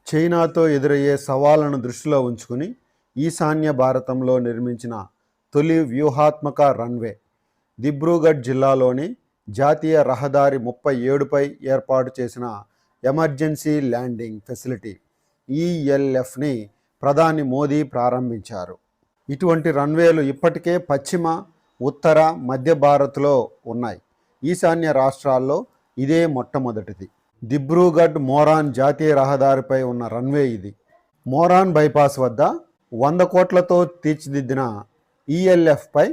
చైనాతో ఎదురయ్యే సవాళ్లను దృష్టిలో ఉంచుకుని ఈశాన్య భారతంలో నిర్మించిన తొలి వ్యూహాత్మక రన్వే దిబ్రూగఢ్ జిల్లాలోని జాతీయ రహదారి 37పై ఏర్పాటు చేసిన ఎమర్జెన్సీ ల్యాండింగ్ ఫెసిలిటీ ఈఎల్ఎఫ్ని ప్రధాని మోదీ ప్రారంభించారు. ఇటువంటి రన్వేలు ఇప్పటికే పశ్చిమ, ఉత్తర, మధ్య భారత్లో ఉన్నాయి. ఈశాన్య రాష్ట్రాల్లో ఇదే మొట్టమొదటిది. దిబ్రూగఢ్ మోరాన్ జాతీయ రహదారిపై ఉన్న రన్వే ఇది. మోరాన్ బైపాస్ వద్ద 100 కోట్లతో తీర్చిదిద్దిన ఈఎల్ఎఫ్పై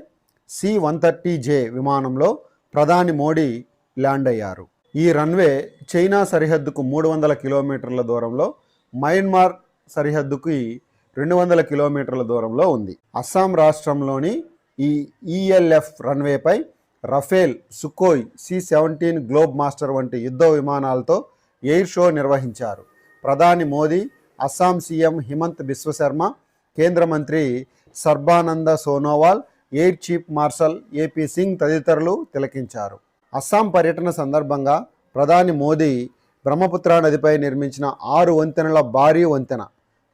C-130J విమానంలో ప్రధాని మోడీ ల్యాండ్ అయ్యారు. ఈ రన్వే చైనా సరిహద్దుకు 300 కిలోమీటర్ల దూరంలో, మయన్మార్ సరిహద్దుకి 200 కిలోమీటర్ల దూరంలో ఉంది. అస్సాం రాష్ట్రంలోని ఈ ELF రన్వేపై Rafale, సుకోయ్, C-17 globe master వంటి యుద్ధ విమానాలతో ఎయిర్ షో నిర్వహించారు. ప్రధాని మోదీ, అస్సాం సీఎం హిమంత్ బిశ్వశర్మ, కేంద్ర మంత్రి Sarbananda Sonowal, air chief marshal AP Singh తదితరులు తిలకించారు. అస్సాం పర్యటన సందర్భంగా ప్రధాని మోదీ బ్రహ్మపుత్ర నదిపై నిర్మించిన 6 వంతెనల భారీ వంతెన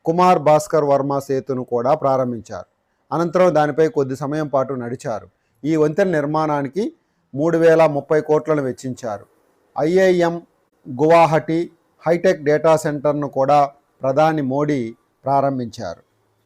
కుమార్ భాస్కర్ వర్మ సేతును కూడా ప్రారంభించారు. అనంతరం దానిపై కొద్ది సమయం పాటు నడిచారు. ఈ వంతెన నిర్మాణానికి 3030 కోట్లను వెచ్చించారు. ఐఐఎం గువాహటి హైటెక్ డేటా సెంటర్ను కూడా ప్రధాని మోడీ ప్రారంభించారు.